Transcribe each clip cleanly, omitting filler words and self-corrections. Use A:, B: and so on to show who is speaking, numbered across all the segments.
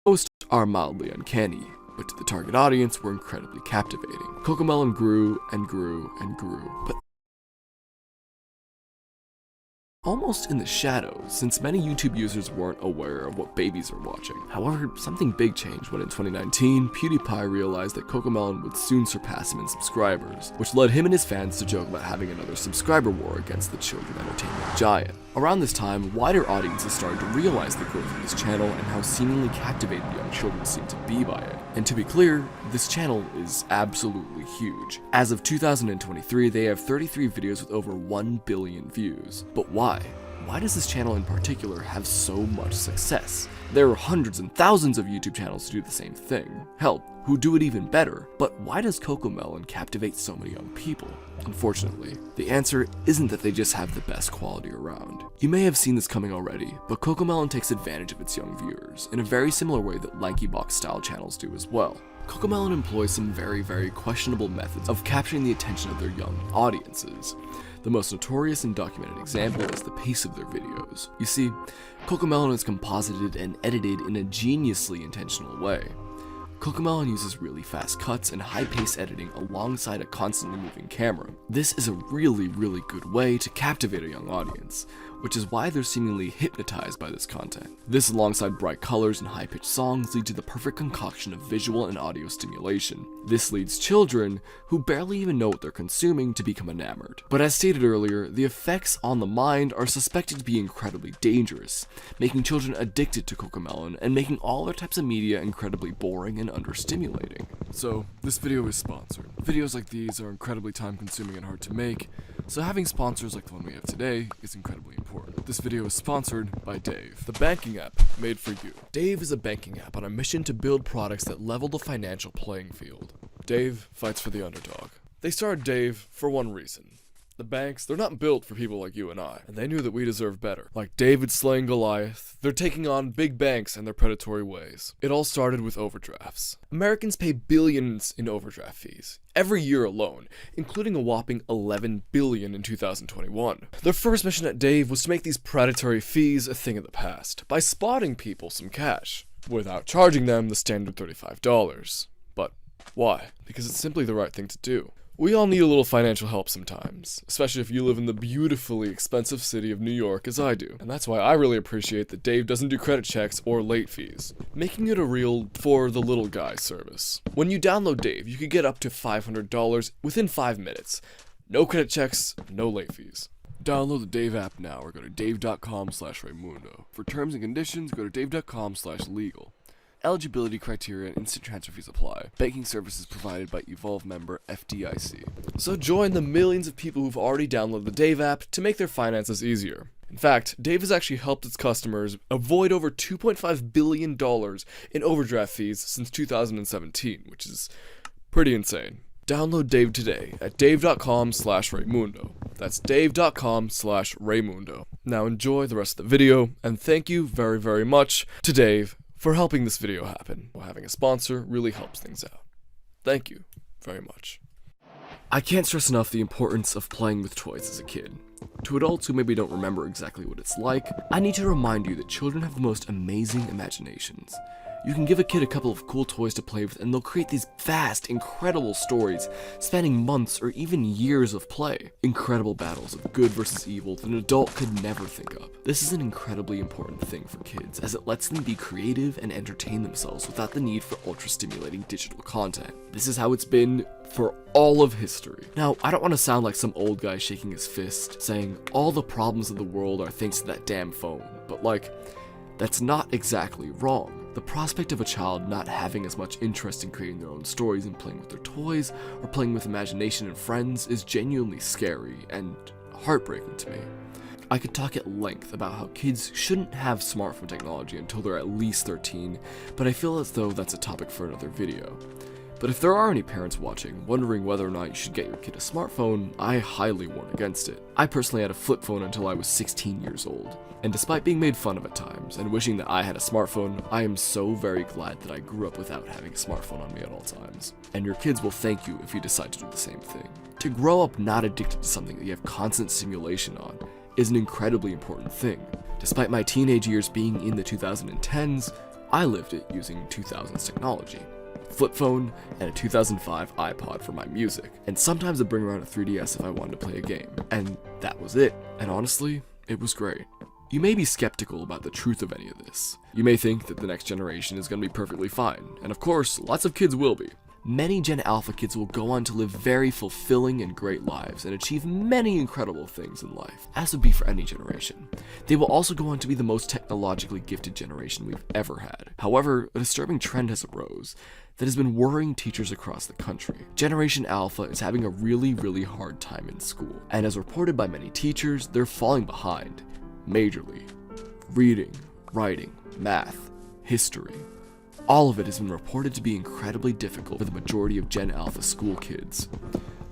A: Most are mildly uncanny, but to the target audience were incredibly captivating. CoComelon grew and grew and grew, but almost in the shadows, since many YouTube users weren't aware of what babies are watching. However, something big changed when in 2019, PewDiePie realized that CoComelon would soon surpass him in subscribers, which led him and his fans to joke about having another subscriber war against the children entertainment giant. Around this time, wider audiences started to realize the growth of this channel and how seemingly captivated young children seem to be by it. And to be clear, this channel is absolutely huge. As of 2023, they have 33 videos with over 1 billion views. But why? Why does this channel in particular have so much success? There are hundreds and thousands of YouTube channels who do the same thing. Hell, who do it even better. But why does CoComelon captivate so many young people? Unfortunately, the answer isn't that they just have the best quality around. You may have seen this coming already, but CoComelon takes advantage of its young viewers in a very similar way that LankyBox style channels do as well. CoComelon employs some very questionable methods of capturing the attention of their young audiences. The most notorious and documented example is the pace of their videos. You see, CoComelon is composited and edited in a geniusly intentional way. CoComelon uses really fast cuts and high-paced editing alongside a constantly moving camera. This is a really good way to captivate a young audience, which is why they're seemingly hypnotized by this content. This alongside bright colors and high-pitched songs lead to the perfect concoction of visual and audio stimulation. This leads children, who barely even know what they're consuming, to become enamored. But as stated earlier, the effects on the mind are suspected to be incredibly dangerous, making children addicted to CoComelon and making all other types of media incredibly boring and understimulating. So, this video is sponsored. Videos like these are incredibly time-consuming and hard to make, so having sponsors like the one we have today is incredibly important. This video is sponsored by Dave, the banking app made for you. Dave is a banking app on a mission to build products that level the financial playing field. Dave fights for the underdog. They started Dave for one reason. The banks, they're not built for people like you and I, and they knew that we deserve better. Like David slaying Goliath, they're taking on big banks and their predatory ways. It all started with overdrafts. Americans pay billions in overdraft fees every year alone, including a whopping $11 billion in 2021. Their first mission at Dave was to make these predatory fees a thing of the past by spotting people some cash without charging them the standard $35. But why? Because it's simply the right thing to do. We all need a little financial help sometimes, especially if you live in the beautifully expensive city of New York as I do. And that's why I really appreciate that Dave doesn't do credit checks or late fees, making it a real for the little guy service. When you download Dave, you can get up to $500 within 5 minutes. No credit checks, no late fees. Download the Dave app now or go to dave.com/Raymundo. For terms and conditions, go to dave.com/legal. Eligibility criteria and instant transfer fees apply. Banking services provided by Evolve member FDIC. So join the millions of people who've already downloaded the Dave app to make their finances easier. In fact, Dave has actually helped its customers avoid over $2.5 billion in overdraft fees since 2017, which is pretty insane. Download Dave today at dave.com/Raymundo. That's dave.com/Raymundo. Now enjoy the rest of the video, and thank you very much to Dave for helping this video happen. Having a sponsor really helps things out. Thank you very much. I can't stress enough the importance of playing with toys as a kid. To adults who maybe don't remember exactly what it's like, I need to remind you that children have the most amazing imaginations. You can give a kid a couple of cool toys to play with and they'll create these vast, incredible stories spanning months or even years of play. Incredible battles of good versus evil that an adult could never think of. This is an incredibly important thing for kids as it lets them be creative and entertain themselves without the need for ultra-stimulating digital content. This is how it's been for all of history. Now, I don't want to sound like some old guy shaking his fist saying all the problems of the world are thanks to that damn phone, but that's not exactly wrong. The prospect of a child not having as much interest in creating their own stories and playing with their toys or playing with imagination and friends is genuinely scary and heartbreaking to me. I could talk at length about how kids shouldn't have smartphone technology until they're at least 13, but I feel as though that's a topic for another video. But if there are any parents watching wondering whether or not you should get your kid a smartphone, I highly warn against it. I personally had a flip phone until I was 16 years old. And despite being made fun of at times and wishing that I had a smartphone, I am so very glad that I grew up without having a smartphone on me at all times. And your kids will thank you if you decide to do the same thing. To grow up not addicted to something that you have constant stimulation on is an incredibly important thing. Despite my teenage years being in the 2010s, I lived it using 2000s technology. Flip phone, and a 2005 iPod for my music, and sometimes I'd bring around a 3DS if I wanted to play a game, and that was it. And honestly, it was great. You may be skeptical about the truth of any of this. You may think that the next generation is going to be perfectly fine, and of course, lots of kids will be. Many Gen Alpha kids will go on to live very fulfilling and great lives and achieve many incredible things in life, as would be for any generation. They will also go on to be the most technologically gifted generation we've ever had. However, a disturbing trend has arose that has been worrying teachers across the country. Generation Alpha is having a really hard time in school, and as reported by many teachers, they're falling behind, majorly. Reading, writing, math, history. All of it has been reported to be incredibly difficult for the majority of Gen Alpha school kids.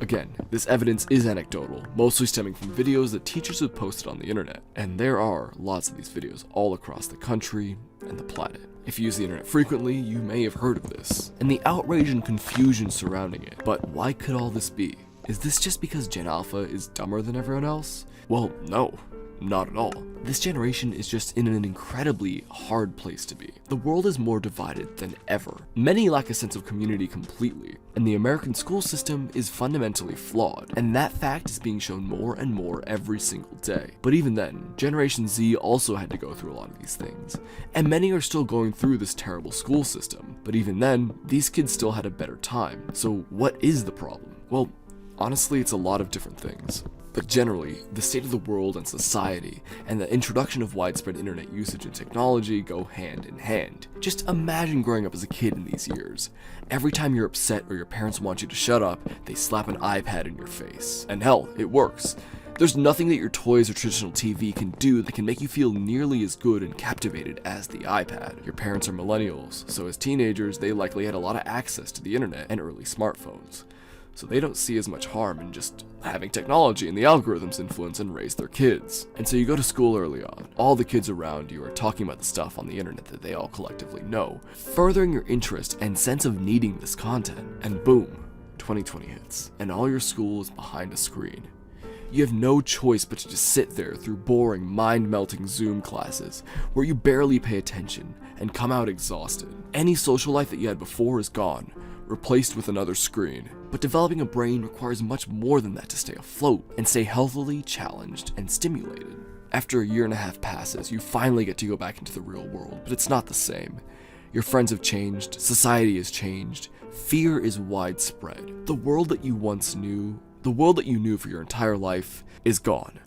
A: Again, this evidence is anecdotal, mostly stemming from videos that teachers have posted on the internet, and there are lots of these videos all across the country and the planet. If you use the internet frequently, you may have heard of this, and the outrage and confusion surrounding it. But why could all this be? Is this just because Gen Alpha is dumber than everyone else? Well, no. Not at all. This generation is just in an incredibly hard place to be. The world is more divided than ever. Many lack a sense of community completely, and the American school system is fundamentally flawed, and that fact is being shown more and more every single day. But even then, Generation Z also had to go through a lot of these things, and many are still going through this terrible school system. But even then, these kids still had a better time. So what is the problem? Well, honestly, it's a lot of different things. But generally, the state of the world and society and the introduction of widespread internet usage and technology go hand in hand. Just imagine growing up as a kid in these years. Every time you're upset or your parents want you to shut up, they slap an iPad in your face. And hell, it works. There's nothing that your toys or traditional TV can do that can make you feel nearly as good and captivated as the iPad. Your parents are millennials, so as teenagers, they likely had a lot of access to the internet and early smartphones. So they don't see as much harm in just having technology and the algorithms influence and raise their kids. And so you go to school early on. All the kids around you are talking about the stuff on the internet that they all collectively know, furthering your interest and sense of needing this content. And boom, 2020 hits, and all your school is behind a screen. You have no choice but to just sit there through boring, mind-melting Zoom classes where you barely pay attention and come out exhausted. Any social life that you had before is gone, replaced with another screen. But developing a brain requires much more than that to stay afloat and stay healthily challenged and stimulated. After a year and a half passes, you finally get to go back into the real world, but it's not the same. Your friends have changed, society has changed, fear is widespread. The world that you knew for your entire life is gone.